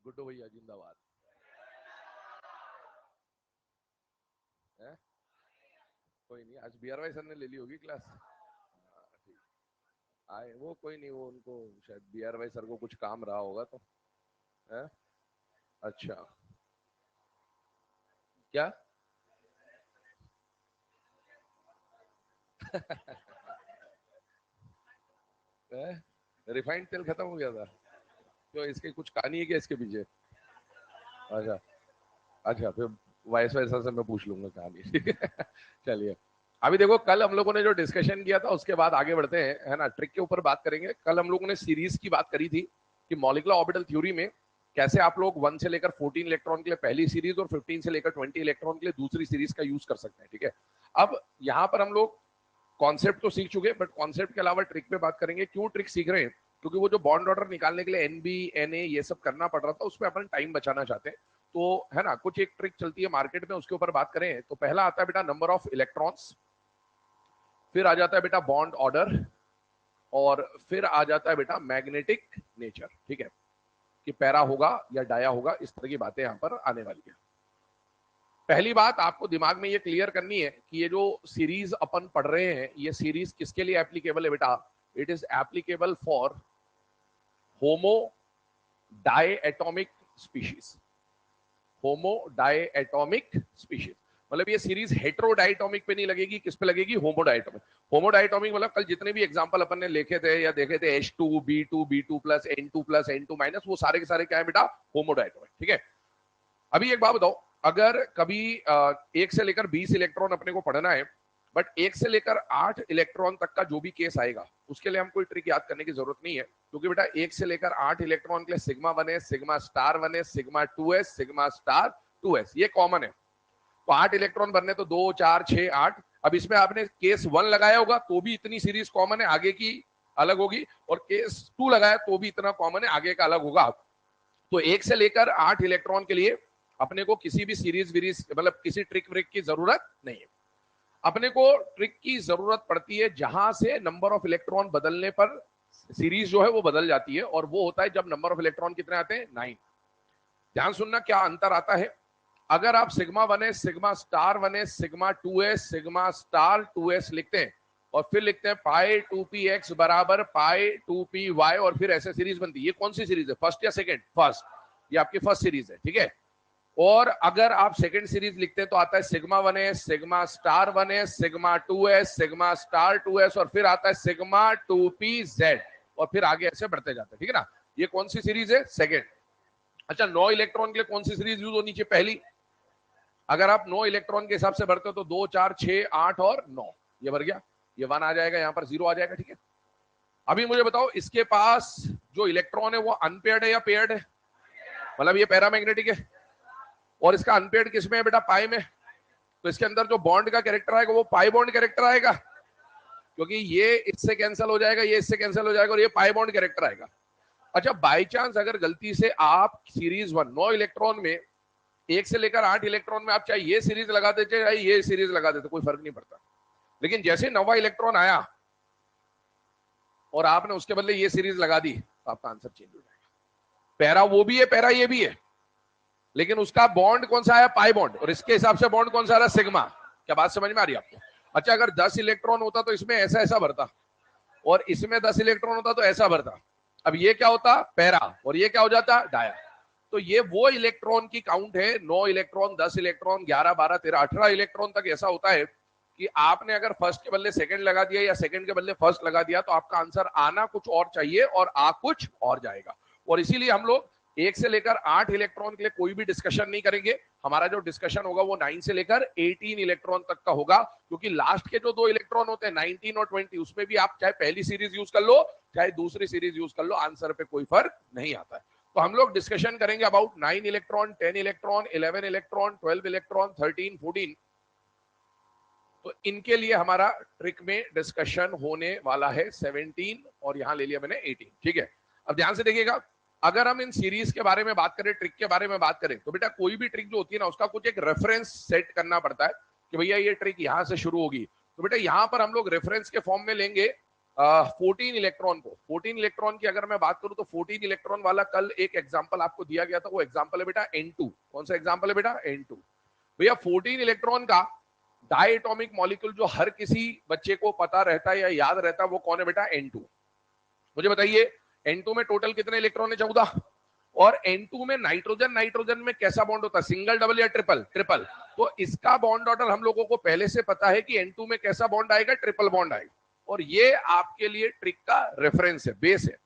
गुड्डू भैया जिंदाबाद है। कोई नहीं, आज बीआर वाई सर ने ले ली होगी क्लास। हाँ, ठीक। आए वो, कोई नहीं, वो उनको शायद बीआर वाई सर को कुछ काम रहा होगा तो है। अच्छा। क्या? रिफाइंड तेल खत्म हो गया था? तो इसकी कुछ कहानी है क्या इसके पीछे? अच्छा। अच्छा, फिर वाइस वैसा से मैं पूछ लूंगा कहानी। ठीक है। चलिए, अभी देखो, कल हम लोगों ने जो डिस्कशन किया था उसके बाद आगे बढ़ते हैं, है ना। ट्रिक के ऊपर बात करेंगे। कल हम लोगों ने सीरीज की बात करी थी कि मॉलिक्यूलर ऑर्बिटल थ्योरी में कैसे आप लोग 1 से लेकर 14 इलेक्ट्रॉन के लिए पहली सीरीज और 15 से लेकर 20 इलेक्ट्रॉन के लिए दूसरी सीरीज का यूज कर सकते हैं। ठीक है। अब यहाँ पर हम लोग कॉन्सेप्ट तो सीख चुके, बट कॉन्सेप्ट के अलावा ट्रिक पे बात करेंगे। क्यों ट्रिक सीख रहे हैं? क्योंकि वो जो बॉन्ड ऑर्डर निकालने के लिए एनबी एनए ये सब करना पड़ रहा था, उसमें अपन टाइम बचाना चाहते हैं। तो है ना, कुछ एक ट्रिक चलती है मार्केट में, उसके ऊपर बात करें तो पहला आता है बेटा नंबर ऑफ इलेक्ट्रॉन्स, फिर आ जाता है बेटा बॉन्ड ऑर्डर, और फिर आ जाता है बेटा मैग्नेटिक नेचर। ठीक है, कि पैरा होगा या डाया होगा, इस तरह की बातें यहां पर आने वाली है। पहली बात आपको दिमाग में ये क्लियर करनी है कि ये जो सीरीज अपन पढ़ रहे हैं, ये सीरीज किसके लिए एप्लीकेबल है बेटा? It is applicable for homo diatomic species. Homo diatomic species मतलब ये सीरीज हेट्रोडाइटोमिक पे नहीं लगेगी, किस पे लगेगी? होमोडाइटोमिक। होमोडाइटोमिक मतलब कल जितने भी एग्जांपल अपन ने लिखे थे या देखे थे, H2 B2 B2 plus N2 plus N2 minus, वो सारे के सारे क्या है बेटा? होमोडाइटोमिक। ठीक है। अभी एक बात बताओ, अगर कभी 1 से लेकर 20 इलेक्ट्रॉन अपने को पढ़ना है, बट 1 से लेकर 8 इलेक्ट्रॉन तक का जो भी केस आएगा उसके लिए हम कोई ट्रिक याद करने की जरूरत नहीं है, क्योंकि बेटा 1 से लेकर 8 इलेक्ट्रॉन के लिए सिग्मा 1 है, सिग्मा स्टार 1 है, sigma 2s, sigma star 2s, ये कॉमन है। तो 8 इलेक्ट्रॉन बनने तो 2 4 6 8। अब इसमें आपने केस 1 लगाया होगा तो भी इतनी सीरीज कॉमन है, आगे की अलग होगी, और केस 2 लगाया तो भी इतना कॉमन है, आगे का अलग होगा। तो 1 से लेकर 8 इलेक्ट्रॉन के लिए अपने को किसी भी सीरीज वीरीज मतलब किसी ट्रिक व्रिक की जरूरत नहीं है। अपने को ट्रिक की जरूरत पड़ती है जहां से नंबर ऑफ इलेक्ट्रॉन बदलने पर सीरीज जो है वो बदल जाती है, और वो होता है जब नंबर ऑफ इलेक्ट्रॉन कितने आते हैं? 9। ध्यान सुनना क्या अंतर आता है। अगर आप sigma 1 S, sigma star 1 S, sigma 2s, sigma star 2s लिखते हैं और फिर लिखते हैं पाई 2px बराबर पाई 2py, और फिर ऐसे सीरीज बनती है, ये कौन सी सीरीज है? फर्स्ट या सेकंड? फर्स्ट। ये आपकी फर्स्ट सीरीज है। ठीक है। और अगर आप सेकंड सीरीज लिखते हैं तो आता है sigma 1s, sigma star 1s, sigma 2s, sigma star 2s, और फिर आता है सिग्मा 2pz, और फिर आगे ऐसे बढ़ते जाते हैं। ठीक है ना। ये कौन सी सीरीज है? सेकंड। अच्छा, 9 इलेक्ट्रॉन के लिए कौन सी सीरीज यूज होनी चाहिए? पहली। अगर आप 9 इलेक्ट्रॉन के हिसाब से भरते हो तो 2 4 6 8 और 9, ये भर गया। ये 1 आ जाएगा, यहां पर 0 आ जाएगा। ठीक है। अभी मुझे बताओ, इसके पास जो इलेक्ट्रॉन है वो अनपेयर्ड है या पेयर्ड है? मतलब ये पैरामैग्नेटिक है, और इसका अनपेयर्ड किसमें है बेटा? पाई में। तो इसके अंदर जो बॉन्ड का कैरेक्टर आएगा वो पाई बॉन्ड कैरेक्टर आएगा, क्योंकि ये इससे कैंसिल हो जाएगा, ये इससे कैंसिल हो जाएगा, और ये पाई बॉन्ड कैरेक्टर आएगा। अच्छा, बाई चांस अगर गलती से आप सीरीज 1 9 इलेक्ट्रॉन में 1 से लेकर 8 इलेक्ट्रॉन में आप चाहे ये सीरीज लगा देते चाहे ये सीरीज लगा देते, कोई फर्क नहीं पड़ता। लेकिन जैसे 9वां इलेक्ट्रॉन आया और आपने उसके बदले ये सीरीज लगा दी तो आपका आंसर चेंज हो जाएगा। पैरा वो भी है, पैरा ये भी है, लेकिन उसका बॉन्ड कौन सा है? पाई बॉन्ड, और इसके हिसाब से बॉन्ड कौन सा रहा? सिग्मा। क्या बात समझ में आ रही है आपको? अच्छा, अगर 10 इलेक्ट्रॉन होता तो इसमें ऐसा ऐसा भरता, और इसमें 10 इलेक्ट्रॉन होता तो ऐसा भरता। अब ये क्या होता? पैरा, और ये क्या हो जाता? डाया। तो ये वो इलेक्ट्रॉन की काउंट है, 9 इलेक्ट्रॉन, 10 इलेक्ट्रॉन, 11 12 13 18 इलेक्ट्रॉन तक ऐसा होता है कि आपने अगर फर्स्ट के बदले सेकंड लगा दिया या सेकंड के बदले फर्स्ट लगा दिया तो आपका आंसर आना कुछ और चाहिए और आ कुछ और जाएगा। और इसीलिए हम लोग 1 से लेकर 8 इलेक्ट्रॉन के लिए कोई भी डिस्कशन नहीं करेंगे। हमारा जो डिस्कशन होगा वो 9 से लेकर 18 इलेक्ट्रॉन तक का होगा, क्योंकि लास्ट के जो 2 इलेक्ट्रॉन होते हैं 19 और 20, उसमें भी आप चाहे पहली सीरीज यूज कर लो चाहे दूसरी सीरीज यूज कर लो, आंसर पे कोई फर्क नहीं आता है। तो हम लोग डिस्कशन करेंगे about 9 electron, 10 electron, 11 electron, 12 electron, 13 14। तो इनके लिए हमारा ट्रिक में डिस्कशन होने वाला है 17, और यहां ले लिया मैंने 18। ठीक है। अब ध्यान से देखिएगा, अगर हम इन सीरीज के बारे में बात करें, ट्रिक के बारे में बात करें, तो बेटा कोई भी ट्रिक जो होती है ना उसका कुछ एक रेफरेंस सेट करना पड़ता है कि भैया ये ट्रिक यहां से शुरू होगी। तो बेटा यहां पर हम लोग रेफरेंस के फॉर्म में लेंगे 14 इलेक्ट्रॉन को, 14 इलेक्ट्रॉन की अगर मैं बात करूं तो 14 इलेक्ट्रॉन वाला कल एक एग्जांपल आपको दिया गया था, वो एग्जांपल है बेटा N2। कौन सा एग्जांपल है बेटा? N2। भैया 14 इलेक्ट्रॉन का डाई एटॉमिक मॉलिक्यूल जो हर किसी बच्चे को पता रहता है या याद रहता है वो कौन है बेटा? N2। मुझे बताइए N2 में टोटल कितने इलेक्ट्रॉन है? 14। और N2 में नाइट्रोजन नाइट्रोजन में कैसा बॉन्ड होता है? सिंगल, डबल या ट्रिपल? ट्रिपल। तो इसका बॉन्ड ऑर्डर हम लोगों को पहले से पता है कि N2 में कैसा बॉन्ड आएगा? ट्रिपल बॉन्ड आएगा। और ये आपके लिए ट्रिक का रेफरेंस है, बेस है,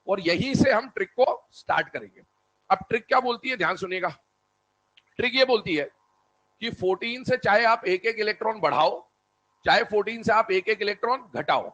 और यहीं से हम ट्रिक को स्टार्ट करेंगे। अब ट्रिक क्या बोलती है, ध्यान सुनिएगा। ट्रिक ये बोलती है कि 14 से चाहे आप एक एक इलेक्ट्रॉन बढ़ाओ, चाहे 14 से आप एक एक इलेक्ट्रॉन घटाओ,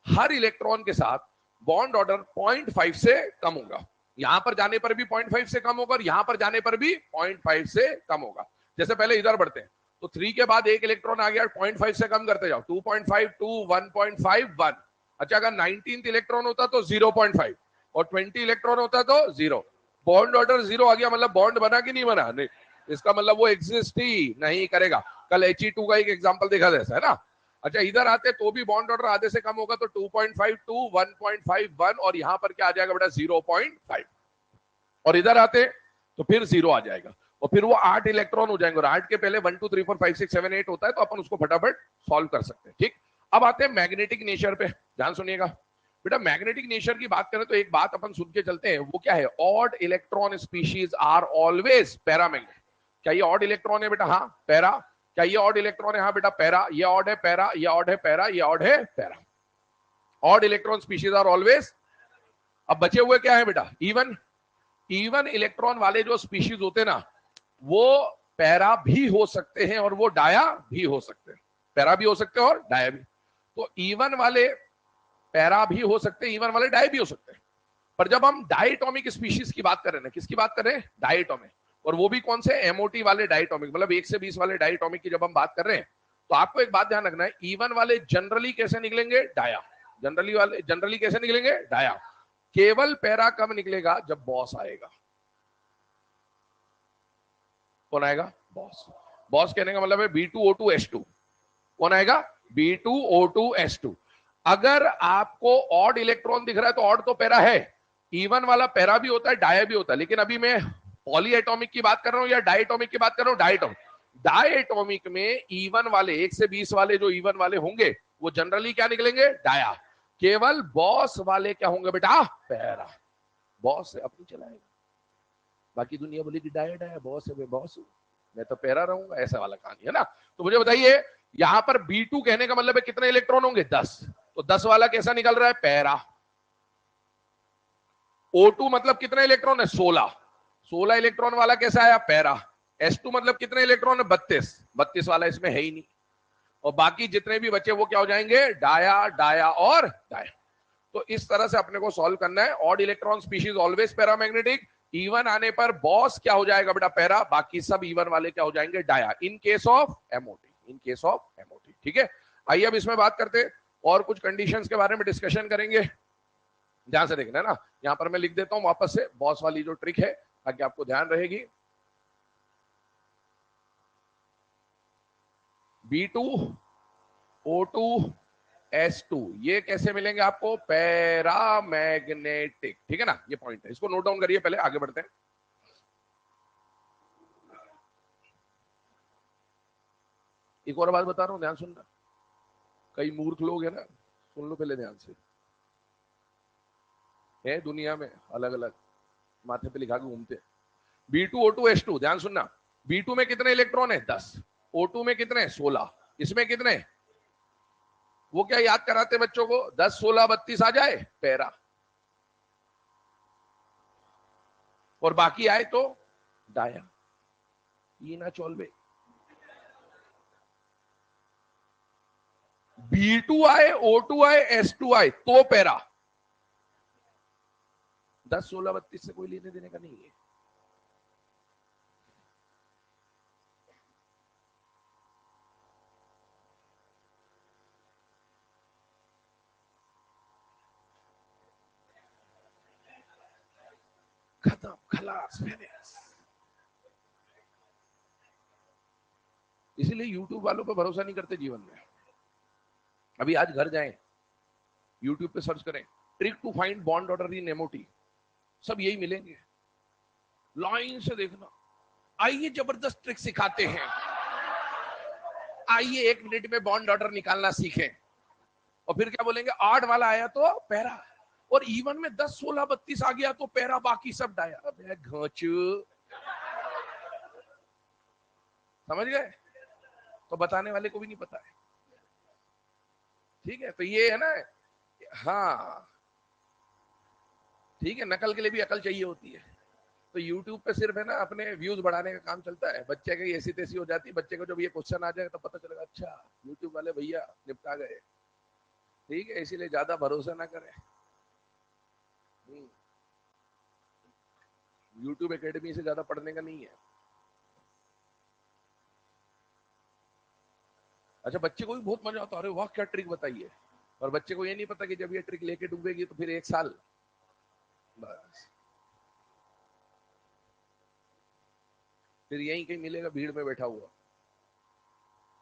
हर इलेक्ट्रॉन के साथ बॉन्ड ऑर्डर 0.5 से कम होगा। यहां पर जाने पर भी 0.5 से कम होगा और यहां पर जाने पर भी 0.5 से कम होगा। जैसे पहले इधर बढ़ते हैं तो 3 के बाद एक इलेक्ट्रॉन आ गया, 0.5 से कम करते जाओ, 2.5, 2, 1.5, 1। अच्छा, अगर 19th इलेक्ट्रॉन होता तो 0.5 और 20 इलेक्ट्रॉन होता तो 0। बॉन्ड ऑर्डर 0 आ गया, मतलब बॉन्ड बना कि नहीं बना? नहीं। इसका मतलब वो एग्जिस्ट ही नहीं करेगा। कल He2 का एक एग्जांपल देखा जैसा है ना। अच्छा, इधर आते तो भी बॉन्ड ऑर्डर आधे से कम होगा तो 2.5, 2, 1.5, 1, और यहां पर क्या आ जाएगा बेटा? 0.5। और इधर आते तो फिर 0 आ जाएगा और फिर वो 8 इलेक्ट्रॉन हो जाएंगे और 8 के पहले 1, 2, 3, 4, 5, 6, 7, 8 होता है, तो अपन उसको फटाफट सॉल्व कर सकते हैं। ठीक, अब आते हैं मैग्नेटिक नेचर पे, ध्यान सुनिएगा बेटा। मैग्नेटिक नेचर की बात करें तो एक बात अपन सुन के चलते हैं, वो क्या है? Odd electron species are always paramagnetic. क्या ये ऑड इलेक्ट्रॉन है बेटा? हाँ। पैरा? क्या ये ऑड इलेक्ट्रॉन है? हाँ बेटा पैरा। ये ऑड है पैरा, ये ऑड है पैरा, ये ऑड है para. Odd electron species are always. अब बचे हुए क्या है बेटा? इवन। इवन इलेक्ट्रॉन वाले जो स्पीशीज होते हैं ना, वो पैरा भी हो सकते हैं और वो डाया भी हो सकते हैं। पैरा भी हो सकते हैं और डाया भी। तो इवन वाले पैरा भी हो सकते हैं, इवन वाले डाई भी हो सकते हैं। पर जब हम डायटोमिक स्पीशीज की बात करें ना, किसकी बात करें? डायटोमिक। और वो भी कौन से? एमओटी वाले डायटोमिक, मतलब 1 से 20 वाले डायटोमिक की जब हम बात कर रहे हैं, तो आपको एक बात ध्यान रखना है, इवन वाले जनरली कैसे निकलेंगे? डाया। जनरली कैसे निकलेंगे? डाया। केवल पैरा कब निकलेगा? जब बॉस आएगा। कौन आएगा? बॉस। बॉस कहने का मतलब है B2O2H2। कौन आएगा? B2O2H2। अगर आपको ऑड इलेक्ट्रॉन दिख रहा है तो ऑड तो पैरा है, इवन वाला पैरा भी होता है, डाया भी होता है। लेकिन अभी मैं पॉली एटॉमिक की बात कर रहा हूं या डायटोमिक की बात कर रहा हूं? डायटोमिक। डायटोमिक में इवन वाले 1 से 20 वाले जो इवन वाले होंगे वो जनरली क्या निकलेंगे? डाया। केवल बॉस वाले क्या होंगे बेटा? पैरा। बॉस है अपनी चलाएगा, बाकी दुनिया बोलेगी डाया डाया, बॉस है मैं बॉस हूं, मैं तो पैरा रहूंगा, ऐसा वाला कहानी है ना। तो मुझे बताइए यहां पर B2 कहने का मतलब है कितने इलेक्ट्रॉन होंगे? 10। तो 10 वाला कैसा निकल रहा है? पैरा। O2 मतलब कितने इलेक्ट्रॉन है? 16। 16 इलेक्ट्रॉन वाला कैसा आया? पैरा। S2 मतलब कितने इलेक्ट्रॉन है? 32। 32 वाला इसमें है ही नहीं। और बाकी जितने भी बचे वो क्या हो जाएंगे? डाया, डाया और डाया। तो इस तरह से अपने को सॉल्व करना है। Odd electron species always paramagnetic. Even आने पर बॉस क्या हो जाएगा बेटा? पैरा। बाकी सब इवन वाले क्या हो जाएंगे? Dia. In case of MOT, in case of MOT. ठीक है, आइए अब इसमें बात करते और कुछ कंडीशंस के बारे में डिस्कशन करेंगे। ध्यान से देखना है ना, यहां पर मैं लिख देता हूं वापस से बॉस वाली जो ट्रिक है ताकि आपको ध्यान रहेगी। B2O2S2 ये कैसे मिलेंगे आपको? पैरामैग्नेटिक। ठीक है ना, ये पॉइंट है, इसको नोट डाउन करिए, पहले आगे बढ़ते हैं। एक और बात बता रहा हूं, ध्यान सुनना। कई मूर्ख लोग है ना, सुन लो पहले ध्यान से। है दुनिया में अलग अलग, माथे पे लिखा के घूमते। B2O2S2 ध्यान सुनना। B2 में कितने इलेक्ट्रॉन है? 10। O2 में कितने? 16। इसमें कितने? वो क्या याद कराते बच्चों को? 10, 16, 32 आ जाए पैरा, और बाकी आए तो डाया। ये ना चोलवे। B2 आए, O2 आए, S2 आए तो पैरा। 10, 16, 32 से कोई लेने देने का नहीं है। खत्म, खलास, फिनिश। इसीलिए यूट्यूब वालों पर भरोसा नहीं करते जीवन में। अभी आज घर जाएं, यूट्यूब पे सर्च करें trick to find bond order in MOT, सब यही मिलेंगे, लाइन से देखना। आइए जबरदस्त ट्रिक सिखाते हैं, आइए 1 मिनट में बॉन्ड ऑर्डर निकालना सीखें। और फिर क्या बोलेंगे, 8 वाला आया तो पैरा, और इवन में 10 16 32 आ गया तो पैरा, बाकी सब डाया। अबे घोंचू, समझ गए? तो बताने वाले को भी नहीं पता है। ठीक है, तो ये है ना, हाँ ठीक है, नकल के लिए भी अकल चाहिए होती है। तो YouTube पे सिर्फ है ना अपने व्यूज बढ़ाने का काम चलता है। बच्चे की ऐसी तैसी हो जाती है, बच्चे को जब ये क्वेश्चन आ जाए तो पता चलेगा अच्छा YouTube वाले भैया निपटा गए। ठीक है, इसीलिए ज्यादा भरोसा ना करें। YouTube एकेडमी से ज्यादा पढ़ने का नहीं है। अच्छा, बच्चे को भी बहुत मजा आता है, अरे वाह क्या ट्रिक बताइए। और बच्चे को ये नहीं पता कि जब ये ट्रिक लेके डूबेगी तो फिर 1 साल बस, फिर यहीं कहीं मिलेगा भीड़ में बैठा हुआ,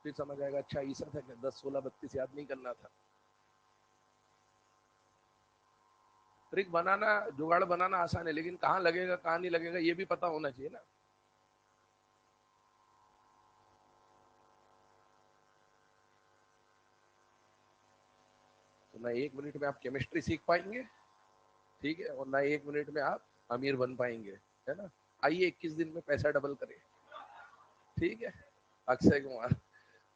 फिर समझ आएगा अच्छा ऐसा था कि 10 16 32 याद नहीं करना था। ट्रिक बनाना, जुगाड़ बनाना आसान है, लेकिन कहाँ लगेगा कहाँ नहीं लगेगा ये भी पता होना चाहिए ना। तो ना 1 मिनट में आप केमिस्ट्री सीख पाएंगे, ठीक है, और ना 1 मिनट में आप अमीर बन पाएंगे, है ना। आइए 21 दिन में पैसा डबल करें, ठीक है, अक्षय कुमार।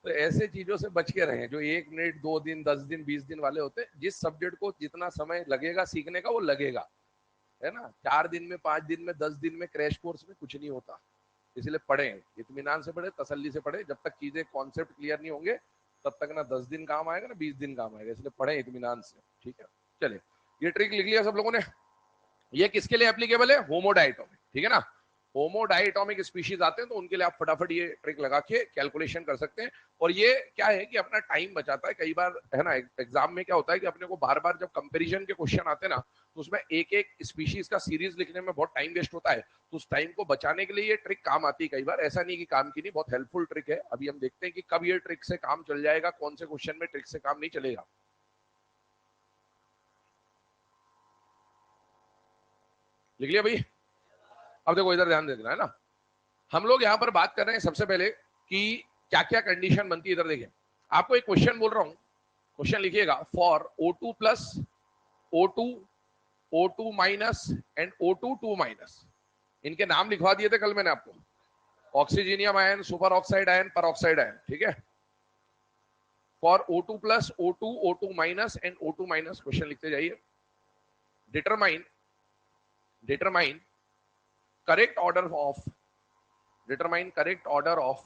तो ऐसे चीजों से बच के रहें जो 1 मिनट 2 दिन 10 दिन 20 दिन वाले होते हैं। जिस सब्जेक्ट को जितना समय लगेगा सीखने का वो लगेगा, है ना। 4 दिन में 5 दिन में 10 दिन में क्रैश कोर्स में कुछ नहीं होता। इसलिए पढ़ें, इत्मीनान से पढ़े, तसल्ली से पढ़े। जब तक चीजें कॉन्सेप्ट क्लियर नहीं होंगे तब तक ना 10 दिन काम आएगा ना 20 दिन काम आएगा, इसलिए पढ़े इत्मीनान से, ठीक है। चलिए, ये ट्रिक लिख लिया सब लोगों ने। ये किसके लिए एप्लीकेबल है, होमोडाइटोमिक, ठीक है ना। होमोडाइटोमिक स्पीशीज आते हैं तो उनके लिए आप फटाफट ये ट्रिक लगा के कैलकुलेशन कर सकते हैं। और ये क्या है कि अपना टाइम बचाता है। कई बार है ना एग्जाम में क्या होता है कि अपने को बार बार जब कंपैरिजन के क्वेश्चन आते हैं ना, तो उसमें एक एक स्पीशीज का सीरीज लिखने में बहुत टाइम वेस्ट होता है। तो उस टाइम को बचाने के लिए ये ट्रिक काम आती है। कई बार ऐसा नहीं कि काम की नहीं, बहुत हेल्पफुल ट्रिक है। अभी हम देखते हैं कि कब ये ट्रिक से काम चल जाएगा, कौन से क्वेश्चन में ट्रिक से काम नहीं चलेगा। लिख लिया भाई। अब देखो इधर ध्यान देना है ना, हम लोग यहां पर बात कर रहे हैं सबसे पहले कि क्या क्या कंडीशन बनती है। इधर देखिए, आपको एक क्वेश्चन बोल रहा हूं, क्वेश्चन लिखिएगा। For O2 plus, O2, O2 minus and O2 2 minus, इनके नाम लिखवा दिए थे कल मैंने आपको, ऑक्सीजीनियम आयन, सुपर ऑक्साइड आयन, पर ऑक्साइड आयन, ठीक है। For O2 plus, O2, O2 minus and O2 minus, question लिखते जाइए। Determine, determine correct order of, determine correct order of,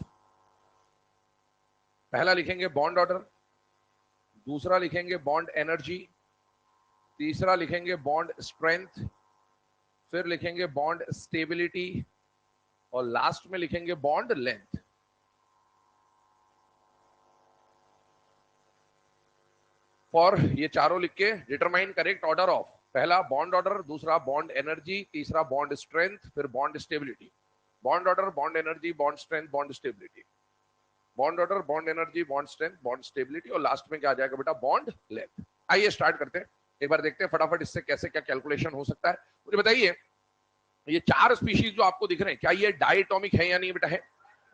पहला लिखेंगे बॉन्ड ऑर्डर, दूसरा लिखेंगे बॉन्ड एनर्जी, तीसरा लिखेंगे बॉन्ड स्ट्रेंथ, फिर लिखेंगे बॉन्ड स्टेबिलिटी, और लास्ट में लिखेंगे बॉन्ड लेंथ। फॉर ये चारों लिख के डिटरमाइन करेक्ट ऑर्डर ऑफ, पहला बॉन्ड ऑर्डर, दूसरा बॉन्ड एनर्जी, तीसरा बॉन्ड स्ट्रेंथ, फिर bond stability. Bond order, bond energy, bond strength, bond stability, bond order, bond energy, bond strength, bond stability, और last में क्या आ जाएगा बेटा, बॉन्ड लेंथ। आइए स्टार्ट करते हैं, एक बार देखते हैं फटाफट इससे कैसे क्या कैलकुलेशन हो सकता है। मुझे बताइए, ये 4 स्पीशीज जो आपको दिख रहे हैं, क्या ये डायटोमिक है या नहीं बेटा, है।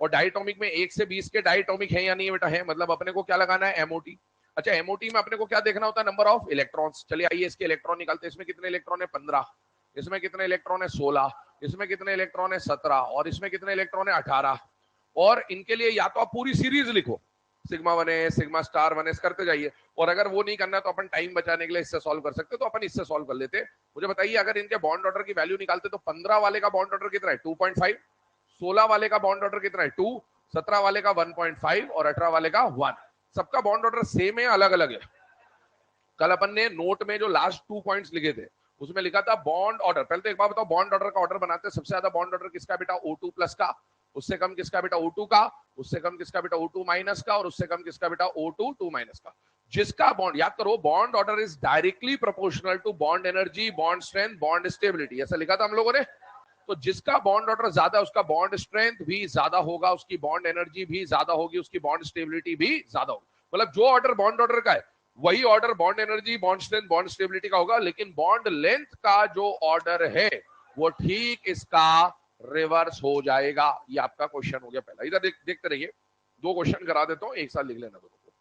और डायटोमिक में 1 से 20 के डायटोमिक है या नहीं बेटा, है। मतलब अपने को क्या लगाना है, एमओटी। अच्छा, एमओटी में अपने को क्या देखना होता है, नंबर ऑफ इलेक्ट्रॉन्स। चलिए आइए इसके इलेक्ट्रॉन निकालते हैं। इसमें कितने इलेक्ट्रॉन है, 15। इसमें कितने इलेक्ट्रॉन है, 16। इसमें कितने इलेक्ट्रॉन है, 17। और इसमें कितने इलेक्ट्रॉन है, 18। और इनके लिए या तो आप पूरी सीरीज लिखो, sigma 1s, sigma star 1s करते जाइए। और अगर वो नहीं करना तो अपन टाइम बचाने के लिए इससे सॉल्व कर सकते, तो अपन इससे सॉल्व कर लेते। मुझे बताइए, अगर इनके बॉन्ड ऑर्डर की वैल्यू निकालते तो 15 वाले का बॉन्ड ऑर्डर कितना है, 2.5। 16 वाले का बॉन्ड ऑर्डर कितना है, 2। 17 वाले का 1.5 और 18 वाले का 1। सबका बॉन्ड ऑर्डर सेम है, अलग अलग है। कल अपन ने नोट में जो लास्ट 2 पॉइंट्स लिखे थे उसमें लिखा था बॉन्ड ऑर्डर। पहले तो एक बार बताओ, बॉन्ड ऑर्डर का ऑर्डर बनाते हैं, सबसे ज्यादा बॉन्ड ऑर्डर किसका बेटा, O2 प्लस का, उससे कम किसका बेटा, O2 का, उससे कम किसका बेटा, O2 माइनस का, और उससे कम किसका बेटा, O2 2 माइनस का। जिसका बॉन्ड, याद करो, bond order is directly proportional to bond energy, bond strength, bond stability, ऐसा लिखा था हम लोगों ने। तो जिसका बॉन्ड ऑर्डर ज्यादा, उसका बॉन्ड स्ट्रेंथ भी ज्यादा होगा, उसकी बॉन्ड एनर्जी भी ज्यादा होगी, उसकी बॉन्ड स्टेबिलिटी भी ज्यादा होगी। मतलब जो ऑर्डर बॉन्ड ऑर्डर का है वही order bond energy, bond strength, bond stability का होगा, लेकिन बॉन्ड लेंथ का जो ऑर्डर है वो ठीक इसका रिवर्स हो जाएगा। ये आपका क्वेश्चन हो गया पहला। इधर देखते रहिए, दो क्वेश्चन करा देता हूं, एक साथ लिख लेना दोनों को।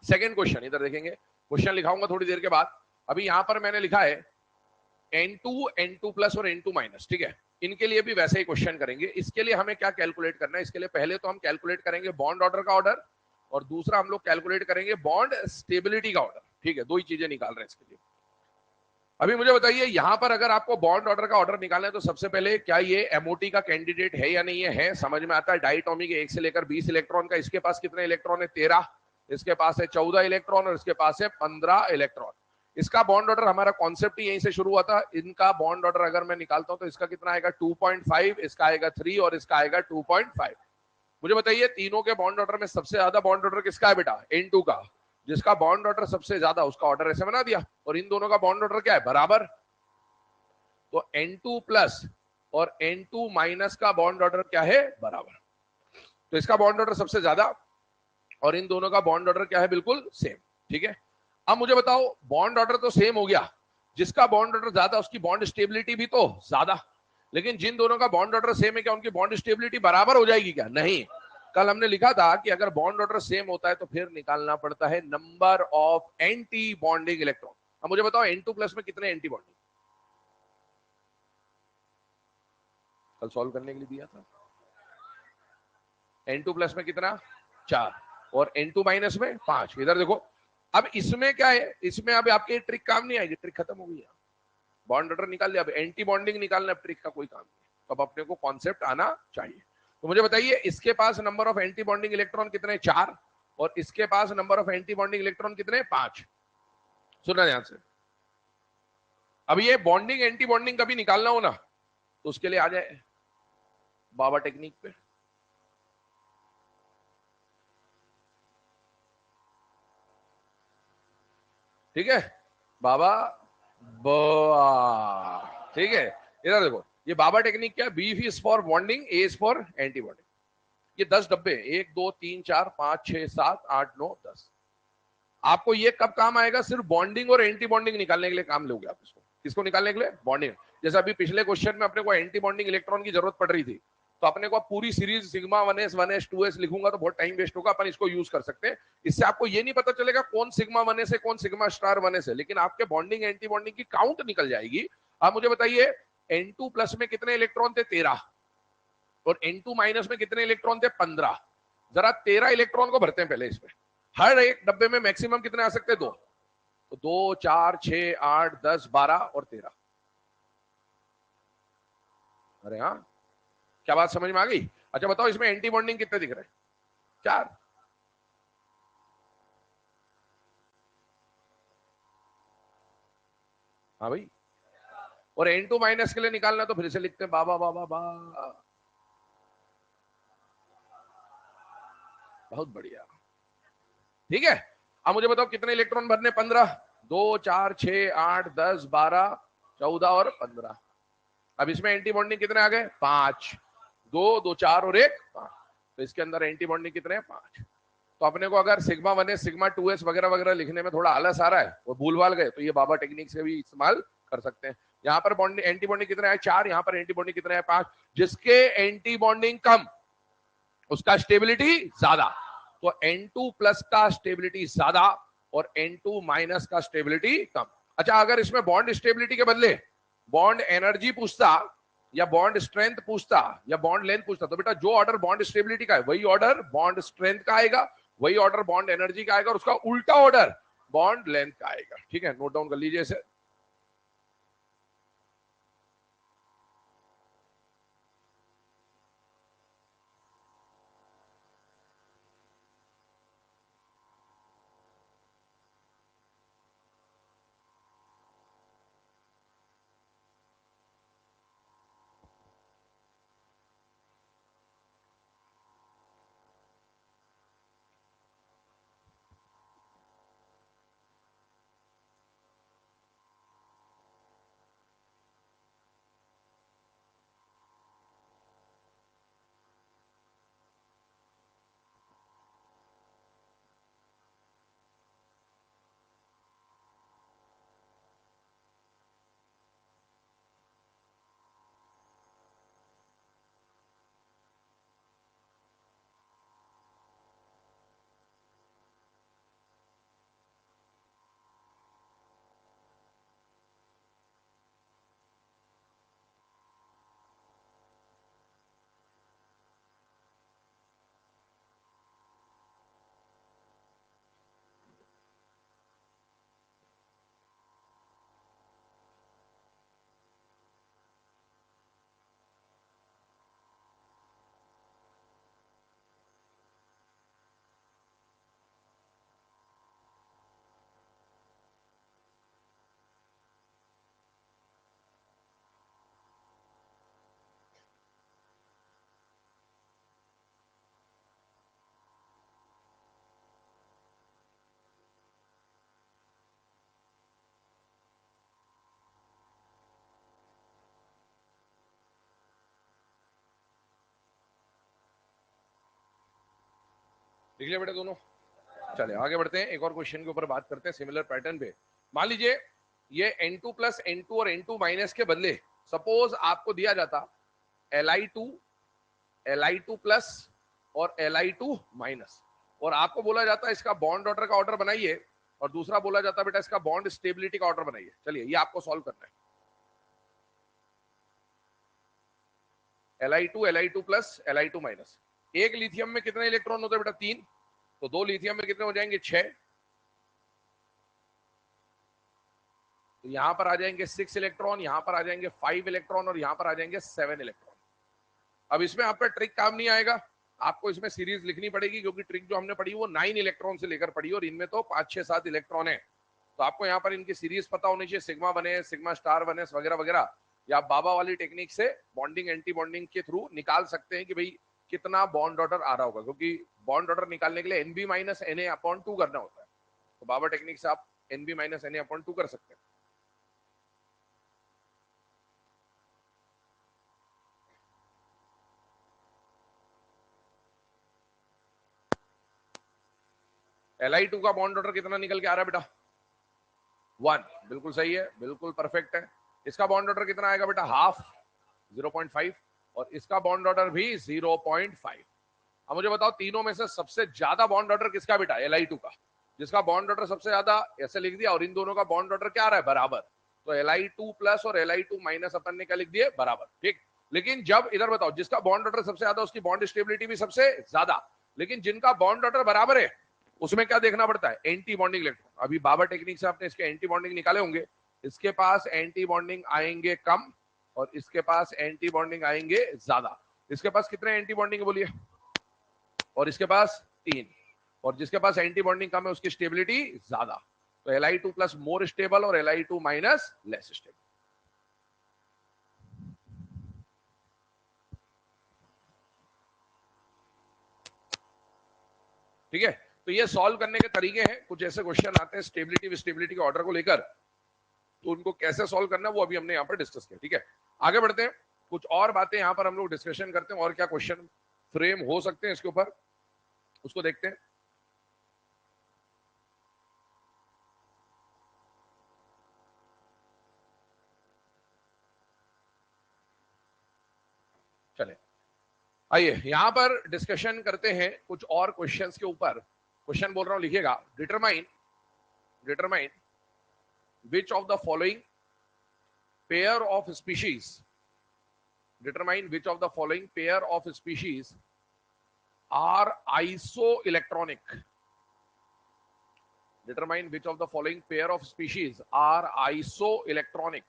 सेकेंड क्वेश्चन इधर देखेंगे, क्वेश्चन लिखाऊंगा थोड़ी देर के बाद। अभी यहां पर मैंने लिखा है N2, N2 प्लस और N2 माइनस, ठीक है। इनके लिए भी वैसे ही क्वेश्चन करेंगे। इसके लिए हमें क्या कैलकुलेट करना है, इसके लिए पहले तो हम कैलकुलेट करेंगे बॉन्ड ऑर्डर का ऑर्डर, और दूसरा हम लोग कैलकुलेट करेंगे बॉन्ड स्टेबिलिटी का ऑर्डर, ठीक है। दो ही चीजें निकाल रहे हैं इसके लिए। अभी मुझे बताइए, यहां पर अगर आपको बॉन्ड ऑर्डर का ऑर्डर निकालना है तो सबसे पहले क्या ये एमओटी का कैंडिडेट है या नहीं है समझ में आता है। डाइटोमिक 1 से लेकर 20 इलेक्ट्रॉन का, इसके पास कितने इलेक्ट्रॉन है 13, इसके पास है 14 इलेक्ट्रॉन और इसके पास है 15 इलेक्ट्रॉन। इसका बॉन्ड ऑर्डर, हमारा कॉन्सेप्ट ही यहीं से शुरू हुआ था। इनका बॉन्ड ऑर्डर अगर मैं निकालता हूं तो इसका कितना आएगा 2.5, इसका आएगा 3 और इसका आएगा 2.5। मुझे बताइए तीनों के बॉन्ड ऑर्डर में सबसे ज्यादा बॉन्ड ऑर्डर किसका है बेटा, N2 का। जिसका बॉन्ड ऑर्डर सबसे ज्यादा, उसका ऑर्डर ऐसे बना दिया, और इन दोनों का बॉन्ड ऑर्डर क्या है, बराबर। तो N2 प्लस और N2 माइनस का बॉन्ड ऑर्डर क्या है, बराबर। तो इसका बॉन्ड ऑर्डर सबसे ज्यादा और इन दोनों का बॉन्ड ऑर्डर क्या है, बिल्कुल सेम, ठीक है। अब मुझे बताओ, बॉन्ड ऑर्डर तो सेम हो गया, जिसका बॉन्ड ऑर्डर ज्यादा उसकी बॉन्ड स्टेबिलिटी भी तो ज्यादा। लेकिन जिन दोनों का बॉन्ड ऑर्डर सेम है, क्या उनकी बॉन्ड स्टेबिलिटी बराबर हो जाएगी क्या, नहीं। कल हमने लिखा था कि अगर बॉन्ड ऑर्डर सेम होता है तो फिर निकालना पड़ता है number of anti bonding electron. अब मुझे बताओ N2 प्लस में कितने एंटी बॉन्डिंग, कल सॉल्व करने के लिए दिया था। N2 प्लस में कितना, 4, और N2 माइनस में 5। इधर देखो, अब इसमें क्या है, इसमें अब आपकी ट्रिक काम नहीं आएगी, ट्रिक खत्म हो गई है। बॉन्ड ऑर्डर निकाल लिया, अब एंटी बॉन्डिंग निकालना, ट्रिक का कोई काम नहीं। तो अब अपने को कॉन्सेप्ट आना चाहिए। तो मुझे बताइए, इसके पास number of anti bonding electron कितने, 4, और इसके पास number of anti bonding electron कितने, 5। सुनना ध्यान से। अब ये बॉन्डिंग एंटी बॉन्डिंग कभी निकालना हो ना, तो उसके लिए आ जाए बाबा टेक्निक पे। ठीक है, बाबा ठीक है। इधर देखो, ये बाबा टेक्निक क्या है, B is for bonding, A is for antibonding. ये 10 डब्बे, 1 2 3 4 5 6 7 8 9 10। आपको ये कब काम आएगा, सिर्फ बॉन्डिंग और एंटी बॉन्डिंग निकालने के लिए काम लोगे आप इसको। किसको निकालने के लिए, बॉन्डिंग। जैसे अभी पिछले क्वेश्चन में अपने को एंटी बॉन्डिंग इलेक्ट्रॉन की जरूरत पड़ रही थी, तो अपने को पूरी series sigma 1s 1s 2s लिखूंगा तो बहुत टाइम वेस्ट होगा, अपन इसको यूज कर सकते हैं। इससे आपको ये नहीं पता चलेगा कौन सिग्मा 1s है कौन सिग्मा स्टार 1s है, लेकिन आपके बॉन्डिंग एंटी बॉन्डिंग की काउंट निकल जाएगी। आप मुझे बताइए, N2 प्लस में कितने इलेक्ट्रॉन थे, 13, और N2 माइनस में कितने इलेक्ट्रॉन थे, 15। जरा 13 इलेक्ट्रॉन को भरते हैं पहले इसमें। हर एक डब्बे में मैक्सिमम कितने आ सकते हैं, 2। तो 2 4 6 8 10 12 और 13। अरे हाँ, क्या बात समझ में आ गई। अच्छा बताओ, इसमें एंटी बॉन्डिंग कितने दिख रहे हैं, 4। हाँ भाई, और N2 माइनस के लिए निकालना तो फिर से लिखते हैं बाबा बाबा बा। बहुत बढ़िया, ठीक है। अब मुझे बताओ कितने इलेक्ट्रॉन भरने, 15। 2 4 6 8 10 12 14 और 15। अब इसमें एंटी बॉन्डिंग कितने आ गए, 5। 2 2 4 और 1 5। तो इसके अंदर एंटी बॉन्डिंग कितने हैं, 5। तो अपने को अगर सिग्मा 1s सिग्मा 2s वगैरह वगैरह लिखने में थोड़ा आलस आ रहा है, वो भूल भाल गए, तो ये बाबा टेक्निक से भी इस्तेमाल कर सकते हैं। यहाँ पर बॉन्डिंग एंटी बॉन्डिंग कितने हैं, 4। यहाँ पर एंटी बॉन्डिंग कितने हैं, 5। जिसके एंटी बॉन्डिंग कम उसका स्टेबिलिटी ज्यादा। तो N2 प्लस का स्टेबिलिटी ज्यादा और N2 माइनस का स्टेबिलिटी कम। अच्छा, अगर इसमें बॉन्ड स्टेबिलिटी के बदले बॉन्ड एनर्जी पूछता, या बॉन्ड स्ट्रेंथ पूछता, या बॉन्ड लेंथ पूछता, तो बेटा जो ऑर्डर बॉन्ड स्टेबिलिटी का है वही ऑर्डर बॉन्ड स्ट्रेंथ का आएगा, वही ऑर्डर बॉन्ड एनर्जी का आएगा, और उसका उल्टा ऑर्डर बॉन्ड लेंथ का आएगा। ठीक है, नोट डाउन कर लीजिए इसे। लिख लिया बेटा दोनों? चले आगे बढ़ते हैं, एक और क्वेश्चन के ऊपर बात करते हैं सिमिलर पैटर्न पे। मान लीजिए ये N2 प्लस N2 और N2 माइनस के बदले सपोज आपको दिया जाता Li2 प्लस और Li2 माइनस, और आपको बोला जाता है इसका बॉन्ड ऑर्डर का ऑर्डर बनाइए, और दूसरा बोला जाता है बेटा इसका बॉन्ड स्टेबिलिटी का ऑर्डर बनाइए। चलिए ये आपको सॉल्व करना है। Li2 प्लस Li2 माइनस, एक लिथियम में कितने इलेक्ट्रॉन होते हैं बेटा? 3, तो 2 लिथियम में कितने हो जाएंगे? 6, तो यहां पर आ जाएंगे 6 इलेक्ट्रॉन, यहां पर आ जाएंगे 5 इलेक्ट्रॉन, और यहां पर आ जाएंगे 7 इलेक्ट्रॉन। अब इसमें आपका ट्रिक काम नहीं आएगा, आपको इसमें सीरीज लिखनी पड़ेगी, क्योंकि ट्रिक जो हमने पढ़ी वो 9 इलेक्ट्रॉन से लेकर पढ़ी, और इनमें तो 5 6 7 इलेक्ट्रॉन है। तो आपको यहाँ पर इनकी सीरीज पता होनी चाहिए, सिग्मा बने, सिग्मा स्टार बने, वगैरह वगैरह। या आप बाबा वाली टेक्निक से बॉन्डिंग एंटी बॉन्डिंग के थ्रू निकाल सकते हैं कि भाई कितना बॉन्ड ऑर्डर आ रहा होगा, क्योंकि बॉन्ड ऑर्डर निकालने के लिए NB माइनस Na/2 करना होता है। तो बाबा टेक्निक से आप NB माइनस Na/2 कर सकते हैं। Li2 का बॉन्ड ऑर्डर कितना निकल के आ रहा है बेटा? 1, बिल्कुल सही है, बिल्कुल परफेक्ट है। इसका बॉन्ड ऑर्डर कितना आएगा बेटा? हाफ, 0.5, और इसका बॉन्ड ऑर्डर भी 0.5। अब मुझे बताओ तीनों में से सबसे ज्यादा बॉन्ड ऑर्डर किसका बेटा? Li2 का। जिसका बॉन्ड ऑर्डर सबसे ज्यादा, ऐसे लिख दिया, और इन दोनों का बॉन्ड ऑर्डर क्या आ रहा है? बराबर। तो Li2 प्लस और Li2 माइनस अपन ने क्या लिख दिए? बराबर, ठीक। लेकिन जब इधर बताओ जिसका बॉन्ड ऑर्डर सबसे ज्यादा उसकी बॉन्ड स्टेबिलिटी भी सबसे ज्यादा, लेकिन जिनका बॉन्ड ऑर्डर बराबर है उसमें क्या देखना पड़ता है? Anti bonding electron. अभी बाबा टेक्निक से आपने इसके एंटी बॉन्डिंग निकाले होंगे, इसके पास एंटी बॉन्डिंग आएंगे कम, और इसके पास एंटी बॉन्डिंग आएंगे ज्यादा। इसके पास कितने एंटी बॉन्डिंग बोलिए? और इसके पास 3, और जिसके पास एंटी बॉन्डिंग कम है उसकी स्टेबिलिटी ज्यादा। तो Li2 प्लस मोर स्टेबल और Li2 माइनस लेस स्टेबल। ठीक है, तो ये सॉल्व करने के तरीके हैं। कुछ ऐसे क्वेश्चन आते हैं स्टेबिलिटी विस्टेबिलिटी के ऑर्डर को लेकर, तो उनको कैसे सॉल्व करना है वो अभी हमने यहाँ पर डिस्कस किया। ठीक है, आगे बढ़ते हैं, कुछ और बातें यहाँ पर हम लोग डिस्कशन करते हैं, और क्या क्वेश्चन फ्रेम हो सकते हैं इसके ऊपर, उसको देखते हैं। चले आइए यहां पर डिस्कशन करते हैं कुछ और क्वेश्चंस के ऊपर। क्वेश्चन बोल रहा हूं, लिखिएगा। Determine which of the following pair of species determine which of the following pair of species are isoelectronic. Determine which of the following pair of species are isoelectronic.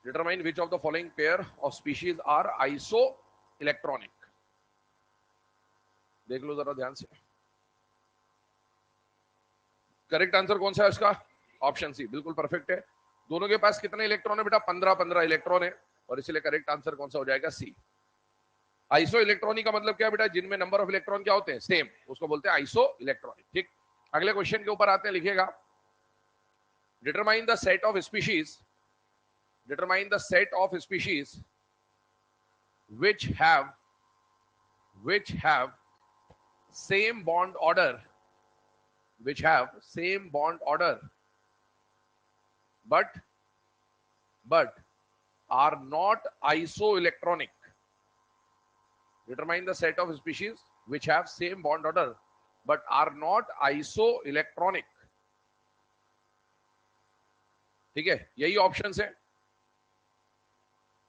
Determine which of the following pair of species are isoelectronic. देख लो जरा ध्यान से। Correct answer कौन सा है इसका? Option C, बिल्कुल perfect है। दोनों के पास कितने इलेक्ट्रॉन है बेटा? 15-15 इलेक्ट्रॉन है, और इसलिए करेक्ट आंसर कौन सा हो जाएगा? सी। आइसो इलेक्ट्रॉनिक का मतलब क्या है बेटा? जिनमें नंबर ऑफ इलेक्ट्रॉन क्या होते हैं? सेम, उसको बोलते हैं आइसो इलेक्ट्रॉनिक। ठीक, अगले क्वेश्चन के ऊपर आते हैं, लिखिएगा। Determine the set of species, determine the set of species which have which have same bond order, which have same bond order but are not isoelectronic. Determine the set of species which have same bond order but are not isoelectronic. ठीक है, यही option है।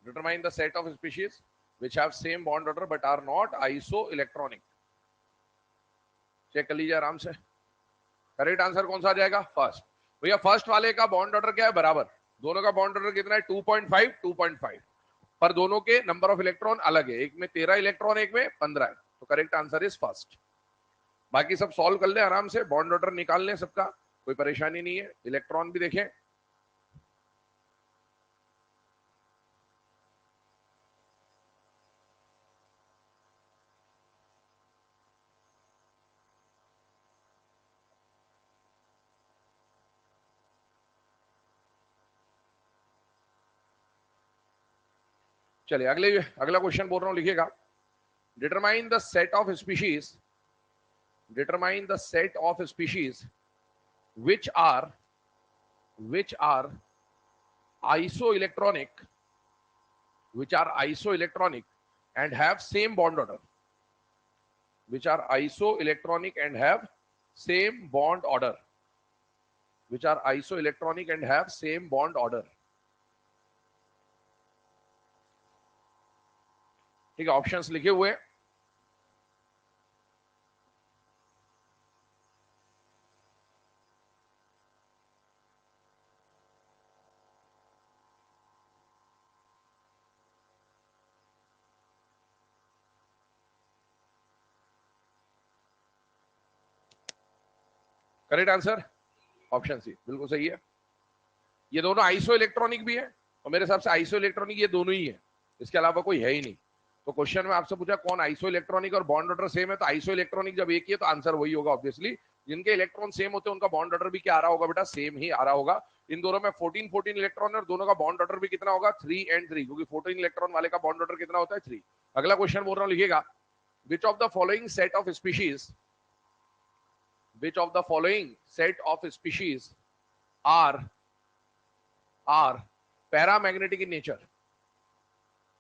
Determine the set of species which have same bond order but are not isoelectronic. Check कर लीजिए आराम से। Correct answer कौन सा आ जाएगा? फर्स्ट। भैया फर्स्ट वाले का बॉन्ड ऑर्डर क्या है? बराबर। दोनों का बॉन्ड ऑर्डर कितना है? 2.5 2.5, पर दोनों के नंबर ऑफ इलेक्ट्रॉन अलग है, एक में 13 इलेक्ट्रॉन, एक में 15 है। तो करेक्ट आंसर इज फर्स्ट। बाकी सब सॉल्व कर ले आराम से, बॉन्ड ऑर्डर निकाल लें सबका, कोई परेशानी नहीं है। इलेक्ट्रॉन भी देखें। चलिए अगला क्वेश्चन बोल रहा हूं, लिखिएगा। Determine the set of species, determine the set of species which are isoelectronic, which are isoelectronic and have same bond order, which are isoelectronic and have same bond order, which are isoelectronic and have same bond order। ठीक है, options लिखे हुए हैं। Correct answer option C, बिल्कुल सही है। ये दोनों आइसो इलेक्ट्रॉनिक भी है और मेरे हिसाब से आइसो इलेक्ट्रॉनिक ये दोनों ही है, इसके अलावा कोई है ही नहीं। तो क्वेश्चन में आपसे पूछा कौन आइसो इलेक्ट्रॉनिक और बॉन्ड ऑर्डर सेम है, तो आइसो इलेक्ट्रॉनिक जब एक ही है तो आंसर वही होगा ऑब्वियसली। जिनके इलेक्ट्रॉन सेम होते हैं उनका बॉन्ड ऑर्डर भी क्या आ रहा होगा बेटा, सेम ही आ रहा होगा। इन दोनों में 14 इलेक्ट्रॉन और दोनों का बॉन्ड ऑर्डर भी कितना होगा, 3 and 3, क्योंकि 14 इलेक्ट्रॉन वाले का बॉन्ड ऑर्डर कितना होता है, 3। अगला क्वेश्चन बोल रहा हूं, लिखिएगा। विच of the following set of species, which of the following set of species are paramagnetic in nature,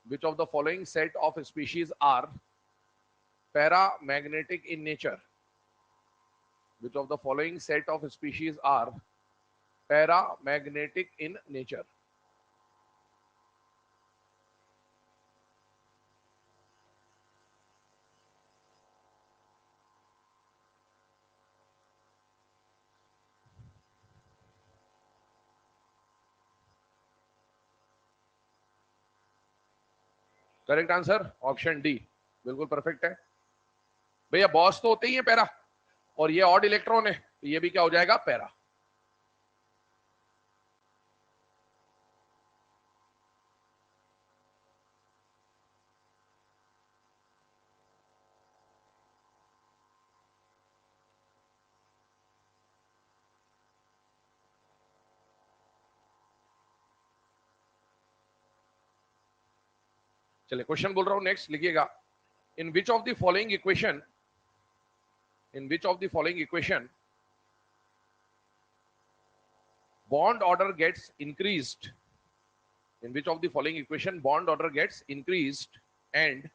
which of the following set of species are paramagnetic in nature, which of the following set of species are paramagnetic in nature। Correct answer option D, बिल्कुल perfect है भैया। Boss तो होते ही है para, और ये odd electron है, तो ये भी क्या हो जाएगा, पैरा। चलिए क्वेश्चन बोल रहा हूं नेक्स्ट, लिखिएगा। In which of the following equation, in which of the following equation bond order gets increased, in which of the following equation bond order gets increased and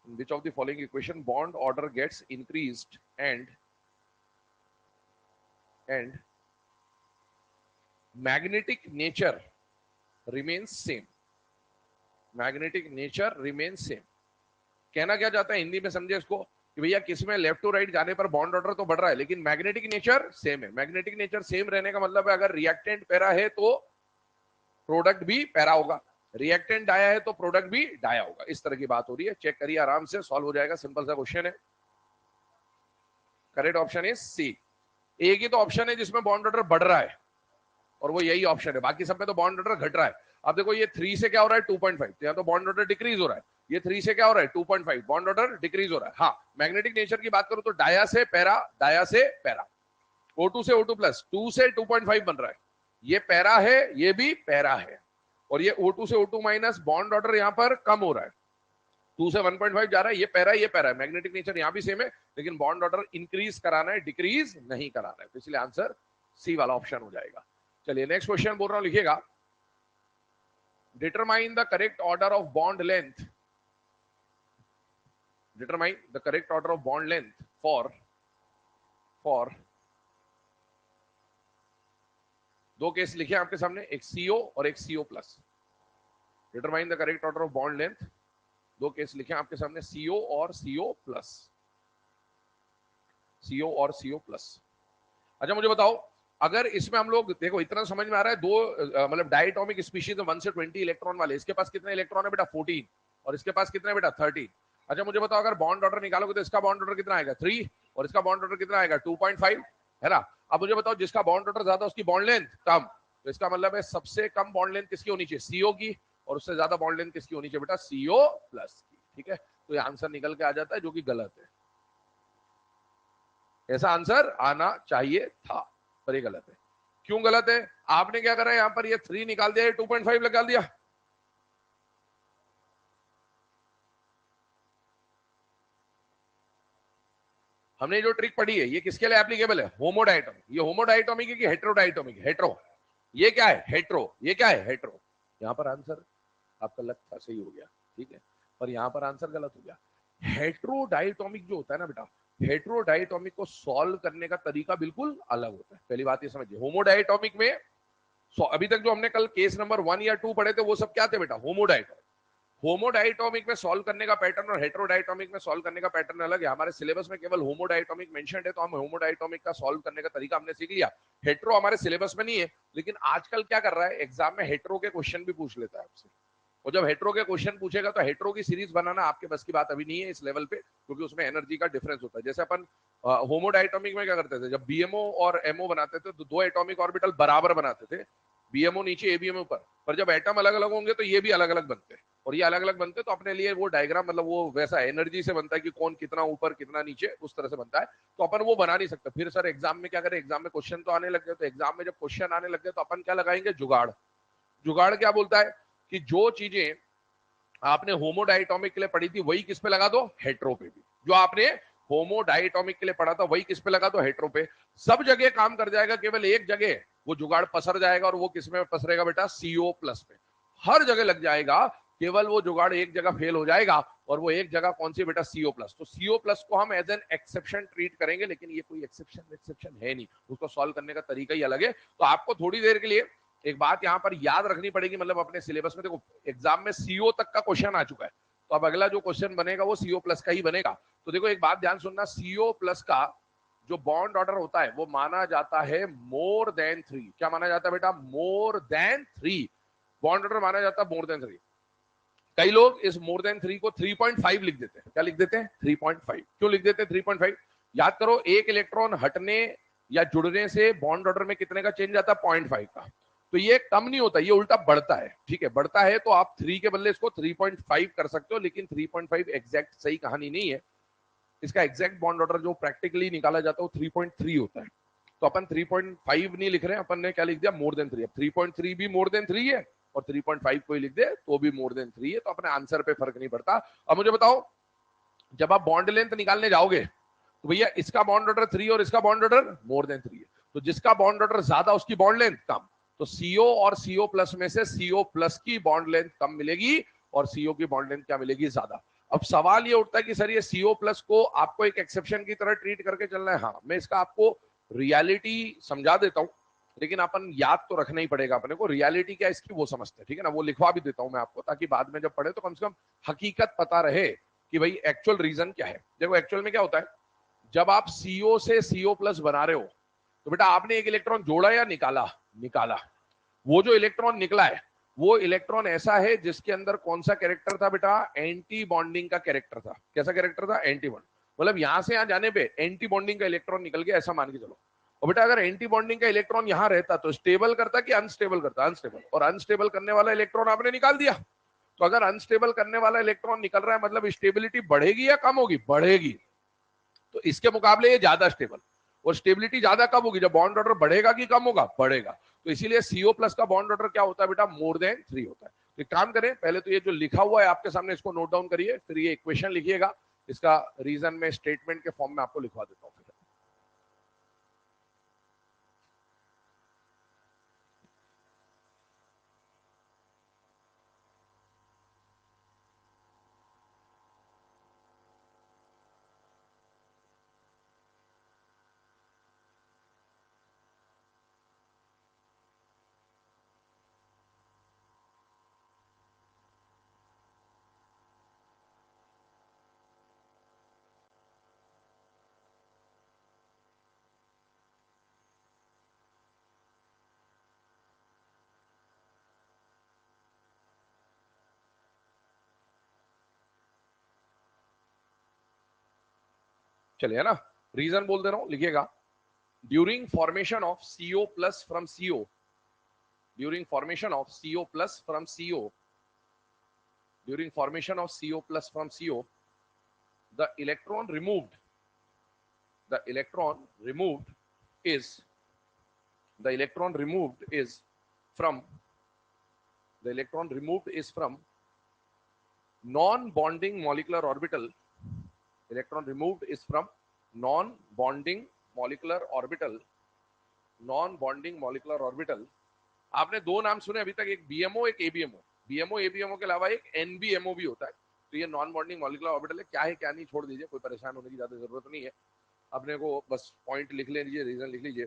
in which of the following equation bond order gets increased and magnetic nature remains same, magnetic nature remains same। कहना क्या चाहता है हिंदी में, समझे इसको कि भैया किसमें लेफ्ट टू राइट जाने पर बॉन्ड ऑर्डर तो बढ़ रहा है लेकिन मैग्नेटिक नेचर सेम है। मैग्नेटिक नेचर सेम रहने का मतलब है अगर रिएक्टेंट पैरा है तो प्रोडक्ट भी पैरा होगा, रिएक्टेंट डाया है तो प्रोडक्ट भी डाया होगा। इस तरह की बात हो रही है, चेक करिए आराम से, सॉल्व हो जाएगा, सिंपल सा क्वेश्चन है। Correct option is C. एक ही तो ऑप्शन है जिसमें बॉन्ड ऑर्डर बढ़ रहा है और वो यही ऑप्शन है, बाकी सब में तो बॉन्ड ऑर्डर घट रहा है। अब देखो ये 3 से क्या हो रहा है 2.5, तो यहाँ तो बॉन्ड ऑर्डर डिक्रीज हो रहा है। ये 3 से क्या हो रहा है 2.5, बॉन्ड ऑर्डर डिक्रीज हो रहा है। हाँ, मैग्नेटिक नेचर की बात करूं तो डाया से पैरा, डाया से पैरा, O2 से O2 प्लस 2 से 2.5 बन रहा है। ये पैरा है, ये भी पैरा है, और ये O2 से O2 माइनस बॉन्ड ऑर्डर यहाँ पर कम हो रहा है, 2 से 1.5 जा रहा है। ये पैरा, ये पैरा है, मैग्नेटिक नेचर यहाँ भी सेम है लेकिन बॉन्ड ऑर्डर इंक्रीज कराना है, डिक्रीज नहीं कराना है, तो इसलिए आंसर सी वाला ऑप्शन हो जाएगा। चलिए नेक्स्ट क्वेश्चन बोल रहा हूं, लिखिएगा। Determine the correct order of bond length, determine the correct order of bond length for दो केस लिखे आपके सामने, एक CO और एक CO plus. Determine the correct order of bond length, दो केस लिखे आपके सामने, CO और CO प्लस, CO और CO प्लस। अच्छा मुझे बताओ, अगर इसमें हम लोग देखो इतना समझ में आ रहा है, दो मतलब डायटोमिक स्पीशीज 1 से 20 इलेक्ट्रॉन वाले, इसके पास कितने इलेक्ट्रॉन है बेटा 14, और इसके पास कितने बेटा 13। अच्छा मुझे बताओ अगर बॉन्ड ऑर्डर निकालोगे तो इसका बॉन्ड ऑर्डर कितना आएगा 3 और इसका बॉन्ड ऑर्डर कितना आएगा 2.5, है ना। अब मुझे बताओ जिसका बॉन्ड ऑर्डर ज्यादा उसकी बॉन्ड लेंथ कम, तो इसका मतलब है सबसे कम बॉन्ड लेंथ किसकी होनी चाहिए, CO की, और उससे ज्यादा बॉन्ड लेंथ किसकी होनी चाहिए बेटा, CO प्लस की। ठीक है, तो ये आंसर निकल के आ जाता है जो कि गलत है। ऐसा आंसर आना चाहिए था पर ये गलत है। क्यों गलत है, आपने क्या करा यहाँ पर, ये 3 निकाल दिया, 2.5 निकाल दिया, हमने जो ट्रिक पढ़ी है ये किसके लिए एप्लीकेबल है? होमोडाइटोमिक। ये होमोडाइटोमिक है कि हेट्रोडाइटोमिक? हेट्रो। ये क्या है? हेट्रो। ये क्या है? हेट्रो। यहाँ पर आंसर आपका लग था, सही हो गया, ठीक है, पर यहाँ पर आंसर गलत हो गया। हेट्रोडाइटोमिक जो होता है ना बेटा, हेट्रोडाइटोमिक को सॉल्व करने का तरीका बिल्कुल अलग होता है। पहली बात ये समझिए, होमोडाइटोमिक में अभी तक जो हमने कल केस नंबर 1 या 2 पढ़े थे वो सब क्या थे बेटा? होमोडाइटोमिक। होमोडाइटोमिक में सॉल्व करने का पैटर्न और हेट्रोडाइटोमिक में सॉल्व करने का पैटर्न अलग है। हमारे सिलेबस में केवल होमोडाइटोमिक मेंशन्ड है, तो हम होमोडाइटोमिक का सॉल्व करने का तरीका हमने सीख लिया। हेट्रो हमारे सिलेबस में नहीं है, लेकिन आजकल क्या कर रहा है, एग्जाम में हेट्रो के क्वेश्चन भी पूछ लेता है आपसे। और जब हेट्रो के क्वेश्चन पूछेगा तो हेट्रो की सीरीज बनाना आपके बस की बात अभी नहीं है इस लेवल पे, क्योंकि उसमें एनर्जी का डिफरेंस होता है। जैसे अपन होमोडाइटोमिक में क्या करते थे, जब बीएमओ और एमओ बनाते थे तो 2 एटॉमिक ऑर्बिटल बराबर बनाते थे, बीएमओ नीचे एबीएमओ ऊपर। पर जब एटम अलग अलग होंगे तो ये भी अलग अलग बनते हैं, और ये अलग अलग बनते तो अपने लिए वो डायग्राम, मतलब वो वैसा एनर्जी से बनता है कि कौन कितना ऊपर कितना नीचे, उस तरह से बनता है। तो अपन वो बना नहीं सकते। फिर सर एग्जाम में क्या करें, एग्जाम में क्वेश्चन तो आने लग गए, तो एग्जाम में जब क्वेश्चन आने लग गए तो अपन क्या लगाएंगे? जुगाड़। जुगाड़ क्या बोलता है कि जो चीजें आपने होमोडाइटोमिक के लिए पढ़ी थी वही किस पे लगा दो? हेट्रो पे भी। जो आपने होमोडाइटोमिक के लिए पढ़ा था वही किस पे लगा दो? हेट्रो पे। सब जगह काम कर जाएगा, केवल एक जगह वो जुगाड़ पसर जाएगा, और वो किस में पसरेगा बेटा? CO प्लस पे। हर जगह लग जाएगा, केवल वो जुगाड़ एक जगह फेल हो जाएगा, और वो एक जगह कौन सी बेटा? CO plus. तो CO प्लस को हम एज एन एक्सेप्शन ट्रीट करेंगे, लेकिन ये कोई एक्सेप्शन है नहीं, उसको सॉल्व करने का तरीका ही अलग है। तो आपको थोड़ी देर के लिए एक बात यहां पर याद रखनी पड़ेगी, मतलब अपने सिलेबस में देखो एग्जाम में CO तक का क्वेश्चन आ चुका है, तो अब अगला जो क्वेश्चन बनेगा वो CO प्लस का ही बनेगा। तो देखो एक बात ध्यान सुनना, CO प्लस का जो बॉन्ड ऑर्डर होता है वो माना जाता है मोर देन 3। क्या माना जाता है बेटा? More than 3। बॉन्ड ऑर्डर माना जाता है मोर देन 3। कई लोग इस मोर देन 3 को 3.5 लिख देते हैं। क्या लिख देते हैं? 3.5। क्यों लिख देते हैं 3.5? याद करो, एक इलेक्ट्रॉन हटने या जुड़ने से बॉन्ड ऑर्डर में कितने का चेंज आता है? 0.5 का। तो ये कम नहीं होता, ये उल्टा बढ़ता है। ठीक है, बढ़ता है, तो आप 3 के बदले इसको 3.5 कर सकते हो, लेकिन 3.5 एग्जैक्ट सही कहानी नहीं है। इसका एग्जैक्ट बॉन्ड ऑर्डर जो प्रैक्टिकली निकाला जाता है वो 3.3 होता है। तो अपन 3.5 नहीं लिख रहे हैं, अपन ने क्या लिख दिया? More than 3। अब 3.3 भी मोर देन 3 है, और 3.5 को ही लिख दे तो भी मोर देन 3 है, तो अपने आंसर पे फर्क नहीं पड़ता। अब मुझे बताओ, जब आप बॉन्ड लेंथ निकालने जाओगे तो भैया इसका बॉन्ड ऑर्डर 3 और इसका बॉन्ड ऑर्डर मोर देन 3 है, तो जिसका बॉन्ड ऑर्डर ज्यादा उसकी बॉन्ड लेंथ कम। तो CO और CO प्लस में से CO प्लस की बॉन्ड लेंथ कम मिलेगी, और CO की बॉन्ड लेंथ क्या मिलेगी? ज्यादा। अब सवाल ये उठता है कि सर ये CO प्लस को आपको एक एक्सेप्शन की तरह ट्रीट करके चलना है। हाँ, मैं इसका आपको रियलिटी समझा देता हूँ, लेकिन अपन याद तो रखना ही पड़ेगा अपने को। रियलिटी क्या इसकी वो समझते हैं, ठीक है ना? वो लिखवा भी देता हूं मैं आपको, ताकि बाद में जब पढ़े तो कम से कम हकीकत पता रहे कि भाई एक्चुअल रीजन क्या है। देखो एक्चुअल में क्या होता है, जब आप CO से CO प्लस बना रहे हो तो बेटा आपने एक इलेक्ट्रॉन जोड़ा या निकाला? निकाला। वो जो इलेक्ट्रॉन निकला है वो इलेक्ट्रॉन ऐसा है जिसके अंदर कौन सा कैरेक्टर था बेटा? एंटी बॉन्डिंग का कैरेक्टर था। कैसा कैरेक्टर था? Anti bond. मतलब यहां से यहां जाने पे एंटी बॉन्डिंग का इलेक्ट्रॉन निकल गया, ऐसा मान के चलो। और बेटा अगर एंटी बॉन्डिंग का इलेक्ट्रॉन यहां रहता तो स्टेबल करता कि अनस्टेबल करता? अनस्टेबल। और अनस्टेबल करने वाला इलेक्ट्रॉन आपने निकाल दिया। तो अगर अनस्टेबल करने वाला इलेक्ट्रॉन निकल रहा है, मतलब स्टेबिलिटी बढ़ेगी या कम होगी? बढ़ेगी। तो इसके मुकाबले ये ज्यादा स्टेबल। और स्टेबिलिटी ज्यादा कब होगी? जब बॉन्ड ऑर्डर बढ़ेगा कि कम होगा? बढ़ेगा। तो इसीलिए CO प्लस का बॉन्ड ऑर्डर क्या होता है बेटा? मोर देन 3 होता है। तो काम करें, पहले तो ये जो लिखा हुआ है आपके सामने इसको नोट डाउन करिए, फिर ये इक्वेशन लिखिएगा। इसका रीजन में स्टेटमेंट के फॉर्म में आपको लिखवा देता हूं। चलिए, है ना? रीजन बोल दे रहा हूं, लिखिएगा। During formation of CO plus from CO, during formation of CO plus from CO, during formation of CO plus from CO, the electron removed, the electron removed is, the electron removed is from, the electron removed is from non-bonding molecular orbital, electron removed is from non bonding molecular orbital, non bonding molecular orbital, आपने दो नाम सुने अभी तक, एक BMO एक ABMO. BMO ABMO के अलावा एक एनबीएमओ भी होता है। तो ये नॉन बॉन्डिंग मॉलिक्यूलर ऑर्बिटल है, क्या है क्या नहीं छोड़ दीजिए, कोई परेशान होने की ज्यादा जरूरत नहीं है, अपने को बस पॉइंट लिख लीजिए, रीजन लिख लीजिए।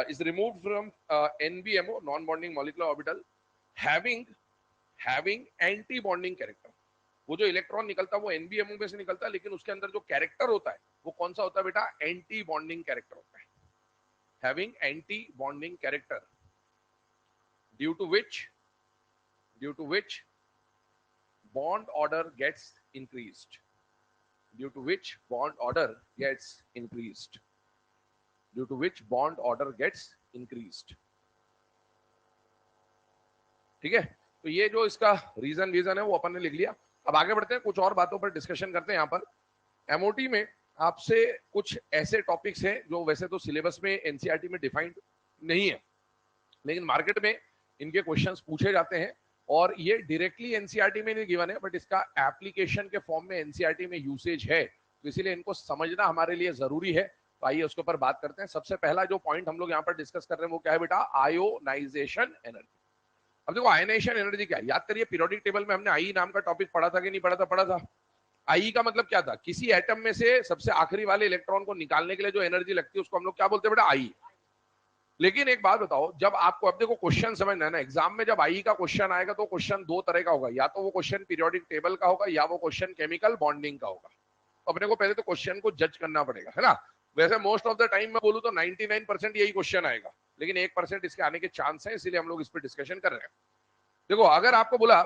Is removed from NBMO, non bonding molecular orbital, having having anti bonding character. वो जो इलेक्ट्रॉन निकलता है वो एनबीएमओ में से निकलता है, लेकिन उसके अंदर जो कैरेक्टर होता है वो कौन सा होता है बेटा? एंटी बॉन्डिंग कैरेक्टर होता है, having anti bonding character, due to which bond order gets increased, due to which bond order gets increased, due to which bond order gets increased। ठीक है, तो ये जो इसका रीजन है वो अपन ने लिख लिया। अब आगे बढ़ते हैं, कुछ और बातों पर डिस्कशन करते हैं। यहाँ पर एमओटी में आपसे कुछ ऐसे टॉपिक्स हैं जो वैसे तो सिलेबस में एनसीईआरटी में डिफाइंड नहीं है, लेकिन मार्केट में इनके क्वेश्चंस पूछे जाते हैं, और ये डायरेक्टली एनसीईआरटी में नहीं गिवन है, बट इसका एप्लीकेशन के फॉर्म में एनसीईआरटी में यूसेज है, तो इसीलिए इनको समझना हमारे लिए जरूरी है। तो आइए उसके ऊपर बात करते हैं। सबसे पहला जो पॉइंट हम लोग यहाँ पर डिस्कस कर रहे हैं वो क्या है बेटा? Ionization energy. अब देखो आयोनाइजेशन एनर्जी क्या है, याद करिए पीरियोडिक टेबल में हमने आई नाम का टॉपिक पढ़ा था कि नहीं पढ़ा था? पढ़ा था। आई का मतलब क्या था? किसी एटम में से सबसे आखिरी वाले इलेक्ट्रॉन को निकालने के लिए जो एनर्जी लगती है उसको हम लोग क्या बोलते हैं बेटा? आई। लेकिन एक बात बताओ, जब आपको, अब देखो क्वेश्चन समझना है ना, एग्जाम में जब आई का क्वेश्चन आएगा तो क्वेश्चन दो तरह का होगा, या तो वो क्वेश्चन पीरियोडिक टेबल का होगा या वो क्वेश्चन केमिकल बॉन्डिंग का होगा। तो अपने को पहले तो क्वेश्चन को जज करना पड़ेगा, है ना। वैसे मोस्ट ऑफ द टाइम मैं बोलूं तो 99% यही क्वेश्चन आएगा, लेकिन 1% इसके आने के चांस है, इसीलिए हम लोग इस पर डिस्कशन कर रहे हैं। देखो अगर आपको बोला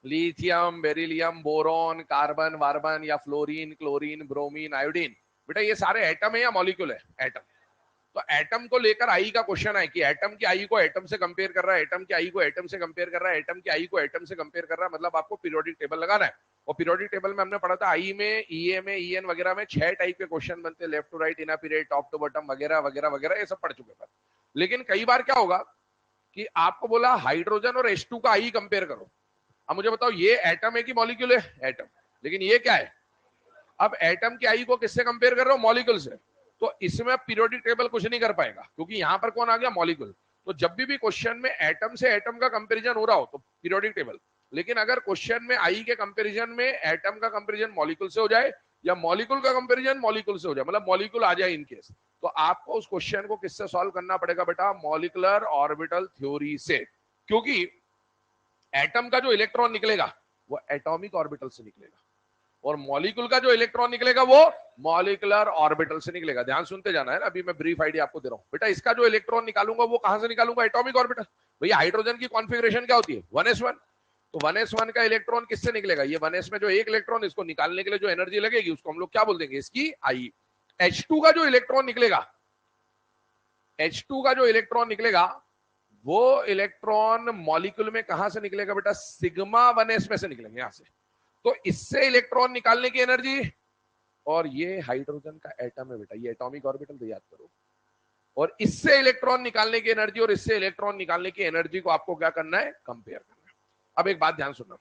लिथियम, बेरिलियम, बोरॉन, कार्बन, वार्बन या फ्लोरीन, क्लोरीन, ब्रोमीन, आयोडीन, बेटा ये सारे एटम है या मॉलिक्यूल है? एटम। तो एटम को लेकर आई का क्वेश्चन है कि एटम की आई को एटम से कंपेयर कर रहा है, एटम की आई को एटम से कंपेयर कर रहा है, एटम की आई को एटम से कंपेयर कर रहा है, मतलब आपको पीरियोडिक टेबल लगाना है। और पीरियोडिक टेबल में हमने पढ़ा था आई में, ईए में, ईएन वगैरह में 6 टाइप के क्वेश्चन बनते हैं, left to right, inner period, top to bottom वगैरह वगैरह वगैरह, ये सब पढ़ चुके हैं। लेकिन कई बार क्या होगा कि आपको बोला हाइड्रोजन और H2 का आई कंपेयर करो। अब मुझे बताओ ये एटम है कि मॉलिक्यूल है? एटम। लेकिन ये क्या है? अब एटम की आई को किससे कंपेयर कर रहे हो? मॉलिक्यूल से। तो इसमें पीरियोडिक टेबल कुछ नहीं कर पाएगा, क्योंकि यहां पर कौन आ गया? मॉलिक्यूल। तो जब भी क्वेश्चन में एटम से एटम का कंपैरिजन हो रहा हो तो पीरियोडिक टेबल, लेकिन अगर क्वेश्चन में आई के कंपैरिजन में एटम का कंपैरिजन मॉलिक्यूल से हो जाए या मॉलिक्यूल का कंपैरिजन मॉलिक्यूल से हो जाए, मतलब मॉलिक्यूल आ जाए इन केस, तो आपको उस क्वेश्चन को किससे सॉल्व करना पड़ेगा बेटा? मॉलिक्यूलर ऑर्बिटल थ्योरी से। क्योंकि एटम का जो इलेक्ट्रॉन निकलेगा वो एटॉमिक ऑर्बिटल से निकलेगा, और मॉलिक्यूल का जो इलेक्ट्रॉन निकलेगा वो मॉलिक्यूलर ऑर्बिटल से निकलेगा। ध्यान सुनते जाना है ना, अभी मैं ब्रीफ आइडिया आपको दे रहा हूं। बेटा इसका जो इलेक्ट्रॉन निकालूंगा वो कहां से निकालूंगा? Atomic orbital. भैया हाइड्रोजन की कॉन्फ़िगरेशन क्या होती है? 1s1। तो 1s1 का इलेक्ट्रॉन किससे निकलेगा? ये 1s में जो एक इलेक्ट्रॉन, इसको निकालने के लिए जो एनर्जी लगेगी उसको हम लोग क्या बोल देंगे? इसकी आई। H2 का जो इलेक्ट्रॉन निकलेगा, H2 का जो इलेक्ट्रॉन निकलेगा वो इलेक्ट्रॉन मॉलिक्यूल में कहां से निकलेगा बेटा? सिग्मा 1s में से निकलेंगे यहां से। तो इससे इलेक्ट्रॉन निकालने की एनर्जी, और ये हाइड्रोजन का एटम है बेटा, ये एटॉमिक ऑर्बिटल, तो याद करो। और इससे इलेक्ट्रॉन निकालने की एनर्जी और इससे इलेक्ट्रॉन निकालने की एनर्जी को आपको क्या करना है? कंपेयर करना है। अब एक बात ध्यान सुनना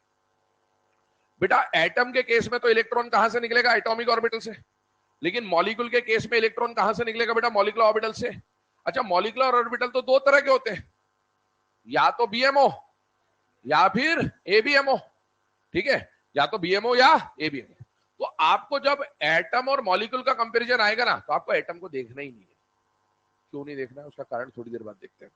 बेटा, एटम के केस में तो इलेक्ट्रॉन कहां से निकलेगा? एटॉमिक ऑर्बिटल से। लेकिन मॉलिक्यूल के केस में इलेक्ट्रॉन कहां से निकलेगा बेटा? मॉलिक्यूलर ऑर्बिटल से। अच्छा, मॉलिक्यूलर ऑर्बिटल तो दो तरह के होते हैं, या तो बीएमओ या फिर एबीएमओ। ठीक है, या तो बीएमओ या एबीएमओ। तो आपको जब एटम और मॉलिक्यूल का कंपैरिजन आएगा ना, तो आपको एटम को देखना ही नहीं है। क्यों नहीं देखना है उसका कारण थोड़ी देर बाद देखते हैं।